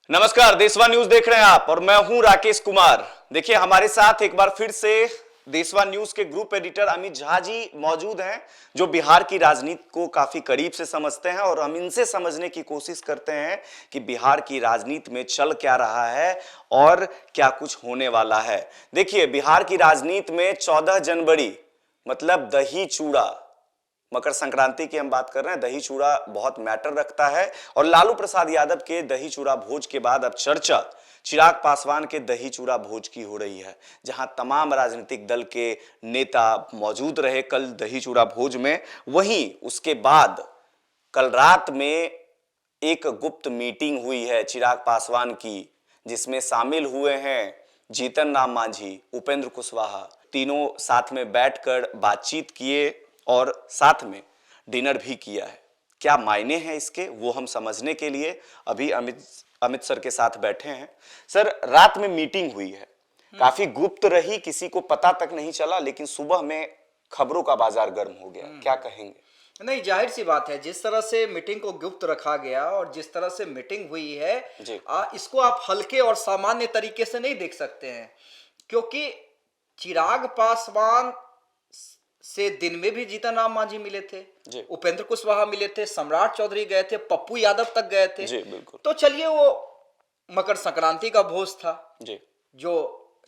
नमस्कार, देशवा न्यूज देख रहे हैं आप और मैं हूं राकेश कुमार। देखिए, हमारे साथ एक बार फिर से देशवा न्यूज के ग्रुप एडिटर अमित झा जी मौजूद हैं, जो बिहार की राजनीति को काफी करीब से समझते हैं और हम इनसे समझने की कोशिश करते हैं कि बिहार की राजनीति में चल क्या रहा है और क्या कुछ होने वाला है। देखिए, बिहार की राजनीति में 14 जनवरी मतलब दही चूड़ा, मकर संक्रांति की हम बात कर रहे हैं। दही चूड़ा बहुत मैटर रखता है और लालू प्रसाद यादव के दही चूड़ा भोज के बाद अब चर्चा चिराग पासवान के दही चूड़ा भोज की हो रही है, जहां तमाम राजनीतिक दल के नेता मौजूद रहे कल दही चूड़ा भोज में। वहीं उसके बाद कल रात में एक गुप्त मीटिंग हुई है चिराग पासवान की, जिसमें शामिल हुए हैं जीतन राम मांझी, उपेंद्र कुशवाहा, तीनों साथ में बैठकर बातचीत किए और साथ में डिनर भी किया है। क्या मायने हैं इसके, वो हम समझने के लिए अभी अमित सर के साथ बैठे हैं। सर, रात में मीटिंग हुई है, काफी गुप्त रही, किसी को पता तक नहीं चला, लेकिन सुबह में खबरों का बाजार गर्म हो गया। क्या कहेंगे? नहीं, जाहिर सी बात है, जिस तरह से मीटिंग को गुप्त रखा गया और जिस तरह से मीटिंग हुई है, इसको आप हल्के और सामान्य तरीके से नहीं देख सकते हैं, क्योंकि चिराग पासवान से दिन में भी जीतन राम मांझी मिले थे, उपेंद्र कुशवाहा मिले थे, सम्राट चौधरी गए थे, पप्पू यादव तक गए थे। जी, बिल्कुल। तो चलिए, वो मकर संक्रांति का भोज था जो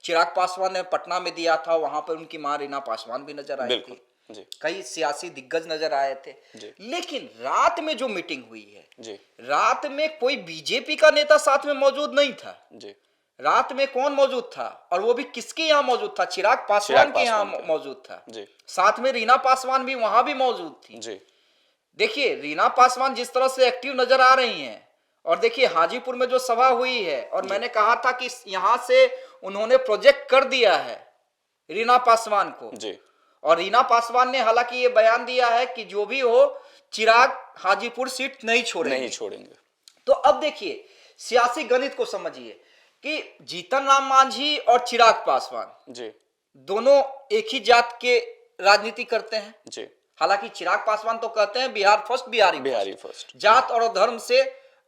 चिराग पासवान ने पटना में दिया था। वहां पर उनकी मां रीना पासवान भी नजर आई थी, कई सियासी दिग्गज नजर आए थे। लेकिन रात में जो मीटिंग हुई है, रात में कोई बीजेपी का नेता साथ में मौजूद नहीं था। रात में कौन मौजूद था, और वो भी किसके यहाँ मौजूद था? चिराग पासवान के यहाँ मौजूद था। साथ में रीना पासवान भी वहां भी मौजूद थी। देखिए, रीना पासवान जिस तरह से एक्टिव नजर आ रही हैं, और देखिए हाजीपुर में जो सभा हुई है, और मैंने कहा था कि यहां से उन्होंने प्रोजेक्ट कर दिया है रीना पासवान को, और रीना पासवान ने हालांकि ये बयान दिया है कि जो भी हो, चिराग हाजीपुर सीट नहीं छोड़ेंगे। तो अब देखिए, सियासी गणित को समझिए कि जीतन राम मांझी और चिराग पासवान दोनों एक ही जात के राजनीति करते हैं। हालांकि चिराग पासवान तो कहते हैं बिहार फर्स्ट, बिहारी फर्स्ट। जात और धर्म से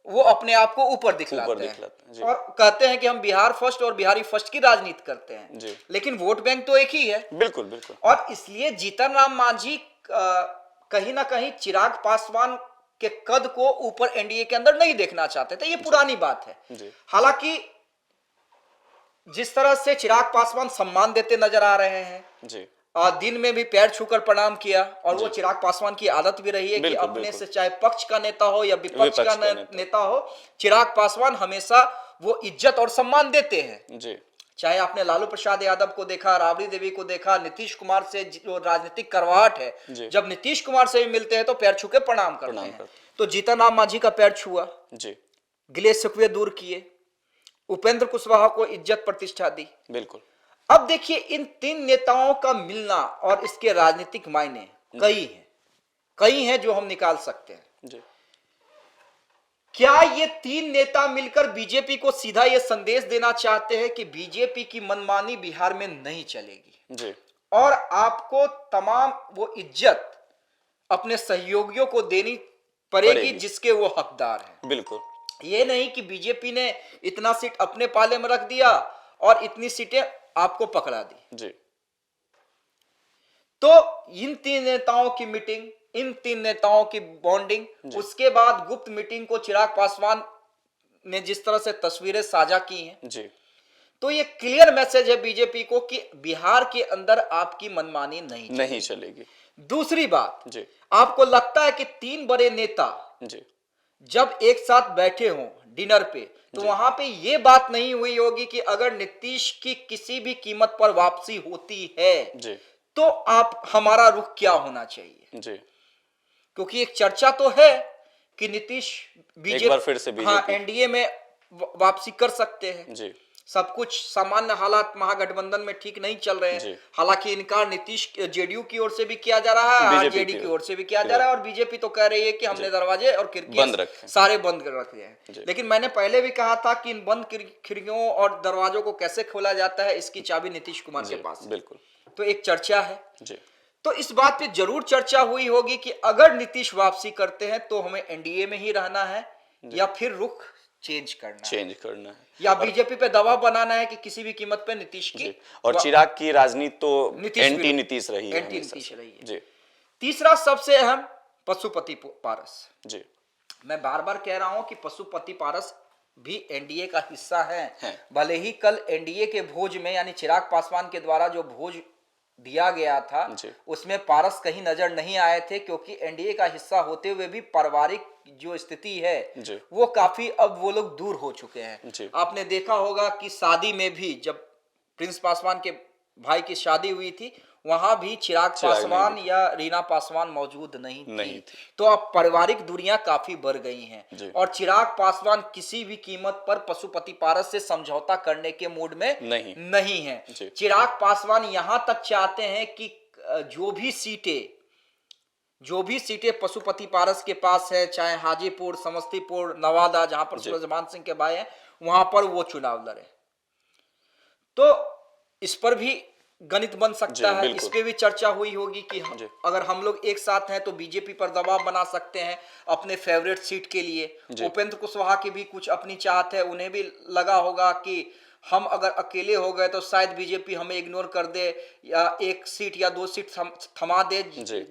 वो अपने आप को ऊपर दिखलाते हैं और कहते हैं कि हम बिहार फर्स्ट और बिहारी फर्स्ट की राजनीति करते हैं। लेकिन वोट बैंक तो एक ही है। बिल्कुल। और इसलिए जीतन राम मांझी कहीं ना कहीं चिराग पासवान के कद को ऊपर एनडीए के अंदर नहीं देखना चाहते थे। ये पुरानी बात है। हालांकि जिस तरह से चिराग पासवान सम्मान देते नजर आ रहे हैं, दिन में भी पैर छूकर प्रणाम किया, और वो चिराग पासवान की आदत भी रही है कि अपने से चाहे पक्ष का नेता हो या विपक्ष का नेता हो, चिराग पासवान हमेशा वो इज्जत और सम्मान देते हैं। चाहे आपने लालू प्रसाद यादव को देखा, राबड़ी देवी को देखा, नीतीश कुमार से जो राजनीतिक करवाहट है, जब नीतीश कुमार से भी मिलते हैं तो पैर छू के प्रणाम करते हैं। तो जीतन राम मांझी का पैर छुआ, गिले शिकवे दूर किए, उपेंद्र कुशवाहा को इज्जत प्रतिष्ठा दी। बिल्कुल। अब देखिए, इन तीन नेताओं का मिलना और इसके राजनीतिक मायने कई हैं जो हम निकाल सकते हैं। क्या ये तीन नेता मिलकर बीजेपी को सीधा ये संदेश देना चाहते हैं कि बीजेपी की मनमानी बिहार में नहीं चलेगी और आपको तमाम वो इज्जत अपने सहयोगियों को देनी पड़ेगी जिसके वो हकदार हैं? बिल्कुल। ये नहीं कि बीजेपी ने इतना सीट अपने पाले में रख दिया और इतनी सीटें आपको पकड़ा दी। तो इन तीन नेताओं की मीटिंग, इन तीन नेताओं की बॉन्डिंग, उसके बाद गुप्त मीटिंग को चिराग पासवान ने जिस तरह से तस्वीरें साझा की हैं, तो ये क्लियर मैसेज है बीजेपी को कि बिहार के अंदर आपकी मनमानी नहीं चलेगी। दूसरी बात, आपको लगता है कि तीन बड़े नेता जब एक साथ बैठे हों डिनर पे, तो वहां पे ये बात नहीं हुई होगी कि अगर नीतीश की किसी भी कीमत पर वापसी होती है तो आप हमारा रुख क्या होना चाहिए? क्योंकि एक चर्चा तो है कि नीतीश बीजेपी एनडीए में वापसी कर सकते हैं। सब कुछ सामान्य हालात महागठबंधन में ठीक नहीं चल रहे हैं। हालांकि इनकार नीतीश जेडीयू की ओर से भी किया जा रहा है, आरजेडी की ओर से भी किया जा रहा है, और बीजेपी तो कह रही है कि हमने दरवाजे और खिड़कियां सारे बंद कर रखे हैं। लेकिन मैंने पहले भी कहा था कि इन बंद खिड़कियों और दरवाजों को कैसे खोला जाता है, इसकी चाबी नीतीश कुमार के पास। बिल्कुल। तो एक चर्चा है। तो इस बात पे जरूर चर्चा हुई होगी कि अगर नीतीश वापसी करते हैं तो हमें एनडीए में ही रहना है या फिर रुख चेंज करना है या बीजेपी पे दबाव बनाना है कि किसी भी कीमत पे नीतीश की। और चिराग की राजनीति तो एंटी नीतीश रही है, एंटी नीतीश रही है। जी। तीसरा सबसे अहम, पशुपति पारस। जी, मैं बार बार कह रहा हूं कि पशुपति पारस भी एनडीए का हिस्सा है। भले ही कल एनडीए के भोज में यानी चिराग पासवान के द्वारा जो भोज दिया गया था उसमें पारस कहीं नजर नहीं आए थे, क्योंकि एनडीए का हिस्सा होते हुए भी पारिवारिक जो स्थिति है वो काफी अब वो लोग दूर हो चुके हैं। आपने देखा होगा कि शादी में भी जब प्रिंस पासवान के भाई की शादी हुई थी वहां भी चिराग पासवान या रीना पासवान मौजूद नहीं थी। तो अब पारिवारिक दूरियां काफी बढ़ गई हैं और चिराग पासवान किसी भी कीमत पर पशुपति पारस से समझौता करने के मूड में नहीं है। चिराग पासवान यहां तक चाहते हैं कि जो भी सीटें पशुपति पारस के पास है, चाहे हाजीपुर, समस्तीपुर, नवादा, जहां पर सूरजभान सिंह के भाई हैं, वहां पर वो चुनाव लड़े। तो इस पर भी गणित बन सकता है, इस पे भी चर्चा हुई होगी कि अगर हम लोग एक साथ हैं तो बीजेपी पर दबाव बना सकते हैं अपने फेवरेट सीट के लिए। उपेंद्र कुशवाहा की भी कुछ अपनी चाहत है, उन्हें भी लगा होगा कि हम अगर अकेले हो गए तो शायद बीजेपी हमें इग्नोर कर दे या एक सीट या 2 सीट थमा दे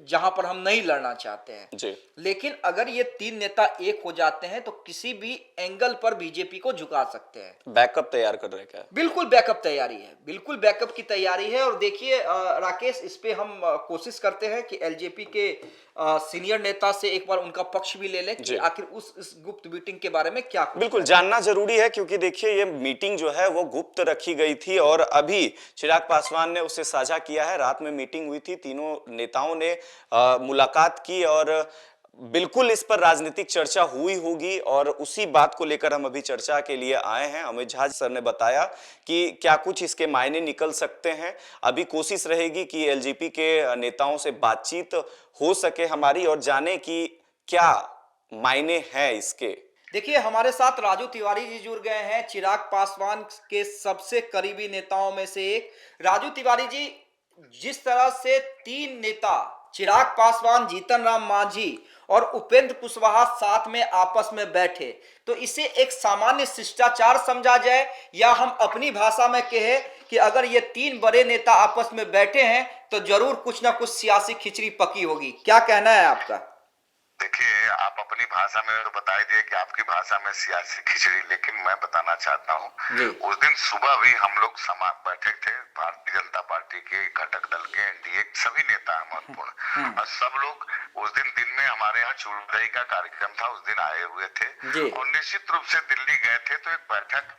जहां पर हम नहीं लड़ना चाहते हैं। लेकिन अगर ये 3 नेता एक हो जाते हैं तो किसी भी एंगल पर बीजेपी को झुका सकते हैं। बैकअप तैयार कर रहे हैं क्या? बिल्कुल बैकअप तैयारी है, बिल्कुल बैकअप की तैयारी है। और देखिए राकेश, इस पे हम कोशिश करते हैं कि एलजेपी के सीनियर नेता से एक बार उनका पक्ष भी ले लें कि आखिर इस गुप्त मीटिंग के बारे में क्या। बिल्कुल जानना जरूरी है, क्योंकि देखिए ये मीटिंग जो है वो गुप्त रखी गई थी और अभी चिराग पासवान ने उसे साझा किया है। रात में मीटिंग हुई थी, तीनों नेताओं ने मुलाकात की और बिल्कुल इस पर राजनीतिक चर्चा हुई होगी और उसी बात को लेकर हम अभी चर्चा के लिए आए हैं। अमित झा सर ने बताया कि क्या कुछ इसके मायने निकल सकते हैं। अभी कोशिश रहेगी कि एलजेपी के नेताओं से बातचीत हो सके हमारी और जाने कि क्या मायने हैं इसके। देखिए हमारे साथ राजू तिवारी जी जुड़ गए हैं, चिराग पासवान के सबसे करीबी नेताओं में से एक। राजू तिवारी जी, जिस तरह से 3 नेता चिराग पासवान, जीतन राम मांझी और उपेंद्र कुशवाहा साथ में आपस में बैठे, तो इसे एक सामान्य शिष्टाचार समझा जाए या हम अपनी भाषा में कहें कि अगर ये 3 बड़े नेता आपस में बैठे हैं तो जरूर कुछ ना कुछ सियासी खिचड़ी पकी होगी। क्या कहना है आपका? देखिए, आप अपनी भाषा में तो बता ही दिए कि आपकी भाषा में सियासी खिचड़ी, लेकिन मैं बताना चाहता हूँ उस दिन सुबह भी हम लोग बैठे थे, भारतीय जनता पार्टी के घटक दल के एनडीए सभी नेता महत्वपूर्ण, और सब लोग उस दिन में हमारे यहाँ चूड़ाई का कार्यक्रम था, उस दिन आए हुए थे और निश्चित रूप से दिल्ली गए थे तो एक बैठक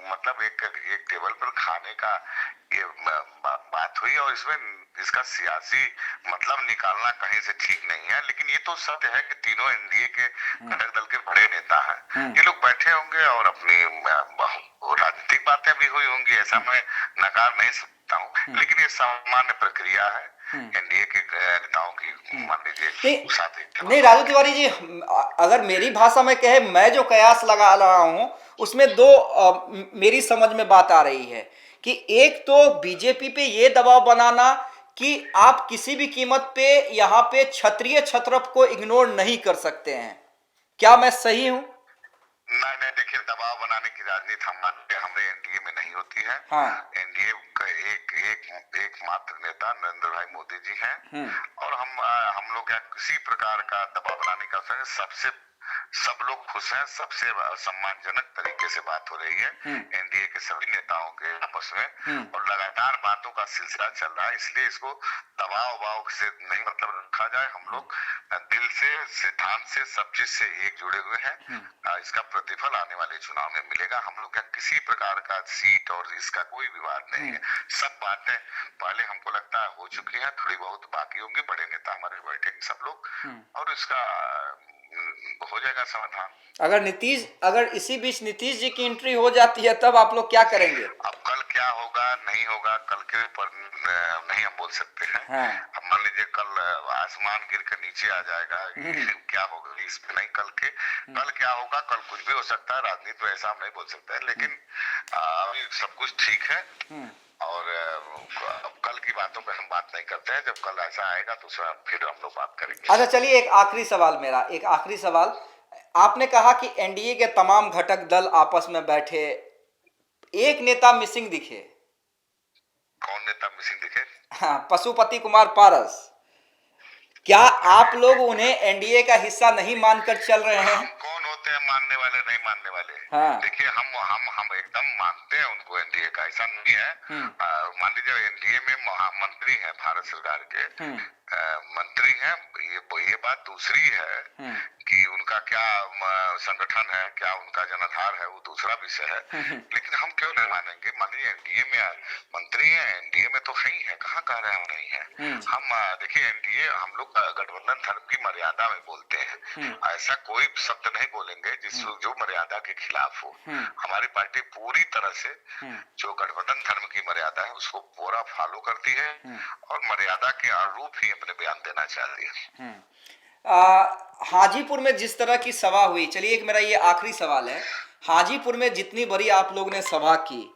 मतलब एक टेबल पर खाने का ये बात हुई और इसमें इसका सियासी मतलब निकालना कहीं से ठीक नहीं है। लेकिन ये तो सत्य है कि तीनों एनडीए के घटक दल के बड़े नेता हैं, ये लोग बैठे होंगे और अपनी राजनीतिक बातें भी हुई होंगी, ऐसा मैं नकार नहीं सकता हूँ, लेकिन ये सामान्य प्रक्रिया है एनडीए के नेताओं की। मान लीजिए नहीं राजू तिवारी जी, अगर मेरी भाषा में कहे, मैं जो कयास लगा रहा हूं उसमें 2 मेरी समझ में बात आ रही है कि एक तो बीजेपी पे ये दबाव बनाना कि आप किसी भी कीमत पे यहाँ पे क्षत्रिय छत्रप को इग्नोर नहीं कर सकते हैं। क्या मैं सही हूं? नहीं, देखिए, दबाव बनाने की राजनीति हमारे एनडीए में नहीं होती है। एनडीए का एक मात्र नेता नरेंद्र भाई मोदी जी हैं और हम लोग किसी प्रकार का दबाव बनाने का अवसर है। सब लोग खुश हैं, सबसे सम्मानजनक तरीके से बात हो रही है एनडीए के सभी नेताओं के आपस में और लगातार बातों का सिलसिला चल रहा है, इसलिए इसको दबाव से नहीं मतलब रखा जाए। हम लोग दिल से, सिद्धांत से, सब चीज से एक जुड़े हुए हैं। इसका प्रतिफल आने वाले चुनाव में मिलेगा। हम लोग का किसी प्रकार का सीट और इसका कोई विवाद नहीं है। सब बातें पहले हमको लगता है हो चुकी है, थोड़ी बहुत बाकी होंगी। बड़े नेता हमारे बैठे सब लोग और इसका हो जाएगा समाधान। अगर इसी बीच नीतीश जी की एंट्री हो जाती है तब आप लोग क्या करेंगे? अब कल क्या होगा नहीं होगा कल के ऊपर नहीं हम बोल सकते हैं। अब मान लीजिए कल आसमान गिर कर नीचे आ जाएगा, क्या होगा इस पे नहीं। कल क्या होगा, कल कुछ भी हो सकता है। राजनीति में ऐसा हम नहीं बोल सकते हैं, लेकिन अभी सब कुछ ठीक है और अब कल की बातों पे हम बात नहीं करते हैं। जब कल ऐसा आएगा तो फिर हम लोग बात करेंगे। अच्छा चलिए, एक आखिरी सवाल आपने कहा कि एनडीए के तमाम घटक दल आपस में बैठे, एक नेता मिसिंग दिखे। कौन नेता मिसिंग दिखे? हाँ, पशुपति कुमार पारस। क्या आप लोग उन्हें एनडीए का हिस्सा नहीं मानकर चल रहे हैं? हम कौन होते हैं मानने वाले, नहीं मानने वाले? हाँ। देखिए, हम एकदम मानते हैं उनको एनडीए का, ऐसा नहीं है। मान लीजिए एनडीए में महामंत्री हैं भारत सरकार के, मंत्री हैं, ये बात दूसरी है कि उनका क्या संगठन है, क्या उनका जनाधार है, वो दूसरा विषय है। लेकिन हम क्यों नहीं मानेंगे? मान लीजिए एनडीए में मंत्री हैं, एनडीए में तो है ही है, कहाँ कह रहे हैं नहीं है। हम देखिए, एनडीए हम लोग गठबंधन धर्म की मर्यादा में बोलते हैं, ऐसा कोई शब्द नहीं बोलेंगे जो मर्यादा के खिलाफ हो। हमारी पार्टी पूरी तरह से जो गठबंधन धर्म की मर्यादा है उसको पूरा फॉलो करती है और मर्यादा के अनुरूप ही अपने बयान देना चाहती है। हाजीपुर में जिस तरह की सभा हुई, चलिए एक मेरा ये आखिरी सवाल है, हाजीपुर में जितनी बड़ी आप लोग ने सभा की,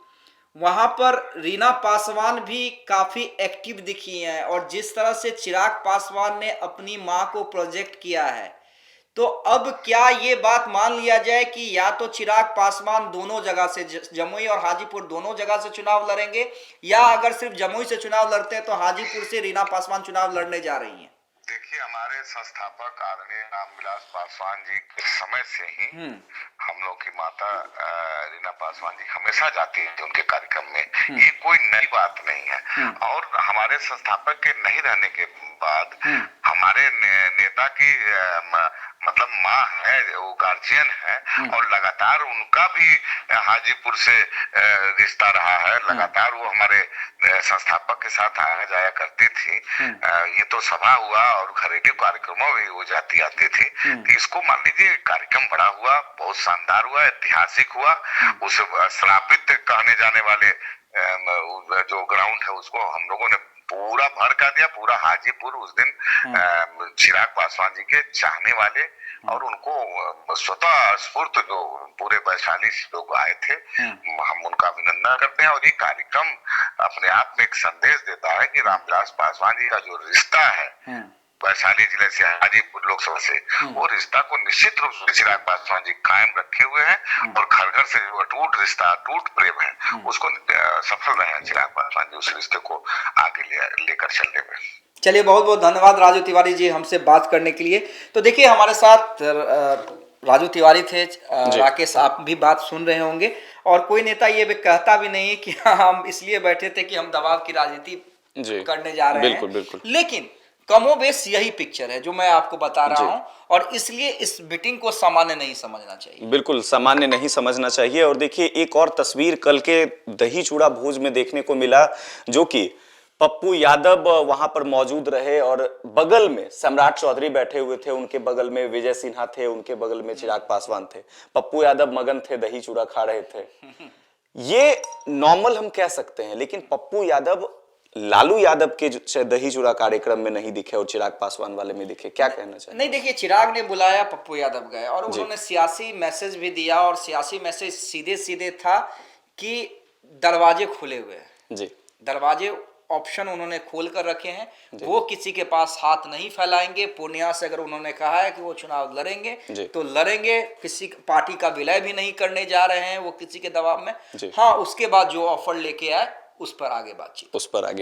वहां पर रीना पासवान भी काफी एक्टिव दिखी हैं, और जिस तरह से चिराग पासवान ने अपनी मां को प्रोजेक्ट किया है, तो अब क्या ये बात मान लिया जाए कि या तो चिराग पासवान दोनों जगह से, जमुई और हाजीपुर दोनों जगह से चुनाव लड़ेंगे, या अगर सिर्फ जमुई से चुनाव लड़ते हैं तो हाजीपुर से रीना पासवान चुनाव लड़ने जा रही हैं? देखिए, हमारे संस्थापक आदरणीय रामविलास पासवान जी के समय से ही हम लोग की माता रीना पासवान जी हमेशा जाती है उनके कार्यक्रम में। ये कोई नई बात नहीं है। और हमारे संस्थापक के नहीं रहने के बाद हमारे नेता की मतलब माँ है, वो गार्जियन है, और लगातार उनका भी हाजीपुर से रिश्ता रहा है। लगातार वो हमारे संस्थापक के साथ आया जाया करती थी। ये तो सभा हुआ और घरेलू कार्यक्रमों में वो जाती आती थी। तो इसको मान लीजिए कार्यक्रम बड़ा हुआ, बहुत शानदार हुआ, ऐतिहासिक हुआ। उसे श्रापित कहने जाने वाले जो ग्राउंड है उसको हम लोगों ने पूरा भर कर दिया। पूरा हाजीपुर उस दिन चिराग पासवान जी के चाहने वाले और उनको स्वतः स्फूर्त जो पूरे वैशाली से लोग आए थे, हम उनका अभिनंदन करते हैं। और ये कार्यक्रम अपने आप में एक संदेश देता है कि रामविलास पासवान जी का जो रिश्ता है वैशाली जिले से हाजीपुर लोकसभा से, वो रिश्ता को निश्चित रूप से चिराग पासवान जी कायम रखे हुए हैं। और घर घर से जो अटूट रिश्ता, अटूट प्रेम है, उसको सफल रहे हैं चिराग पासवान जी उस रिश्ते को आगे लेकर चलने में। चलिए, बहुत बहुत धन्यवाद राजू तिवारी जी हमसे बात करने के लिए। तो देखिए, हमारे साथ राजू तिवारी थे। राकेश, आप भी बात सुन रहे होंगे, और कोई नेता ये भी कहता भी नहीं कि हम इसलिए बैठे थे कि हम दबाव की राजनीति करने जा रहे हैं। बिल्कुल। लेकिन कमोबेश यही पिक्चर है जो मैं आपको बता रहा हूं, और इसलिए इस मीटिंग को सामान्य नहीं समझना चाहिए। बिल्कुल सामान्य नहीं समझना चाहिए। और देखिए, एक और तस्वीर कल के दही चूड़ा भोज में देखने को मिला, जो कि पप्पू यादव वहां पर मौजूद रहे और बगल में सम्राट चौधरी बैठे हुए थे, उनके बगल में विजय सिन्हा थे, उनके बगल में चिराग पासवान थे। पप्पू यादव मगन थे, दही चूड़ा खा रहे थे। ये नॉर्मल हम कह सकते हैं, लेकिन पप्पू यादव लालू यादव के दही चूड़ा कार्यक्रम में नहीं दिखे और चिराग पासवान वाले में दिखे। क्या कहना चाहिए? नहीं, देखिए, चिराग ने बुलाया, पप्पू यादव गए, और उन्होंने सियासी मैसेज भी दिया, और सियासी मैसेज सीधे सीधे था कि दरवाजे खुले हुए हैं जी। दरवाजे ऑप्शन उन्होंने खोल कर रखे हैं, वो किसी के पास हाथ नहीं फैलाएंगे। पूर्णिया से अगर उन्होंने कहा है कि वो चुनाव लड़ेंगे तो लड़ेंगे, किसी पार्टी का विलय भी नहीं करने जा रहे हैं वो किसी के दबाव में। हाँ, उसके बाद जो ऑफर लेके आए उस पर आगे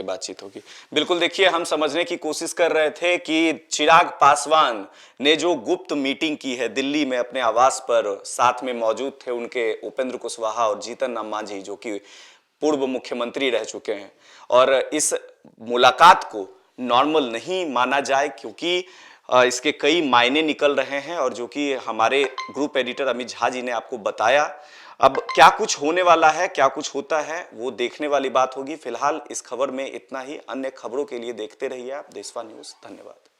बातचीत होगी। बिल्कुल। देखिए, हम समझने की कोशिश कर रहे थे कि चिराग पासवान ने जो गुप्त मीटिंग की है दिल्ली में अपने आवास पर, साथ में मौजूद थे उनके उपेंद्र कुशवाहा और जीतन राम मांझी, जो कि पूर्व मुख्यमंत्री रह चुके हैं। और इस मुलाकात को नॉर्मल नहीं माना जाए, क्योंकि इसके कई मायने निकल रहे हैं, और जो कि हमारे ग्रुप एडिटर अमित झा जी ने आपको बताया। अब क्या कुछ होने वाला है, क्या कुछ होता है, वो देखने वाली बात होगी। फिलहाल इस खबर में इतना ही। अन्य खबरों के लिए देखते रहिए आप देशवा न्यूज। धन्यवाद।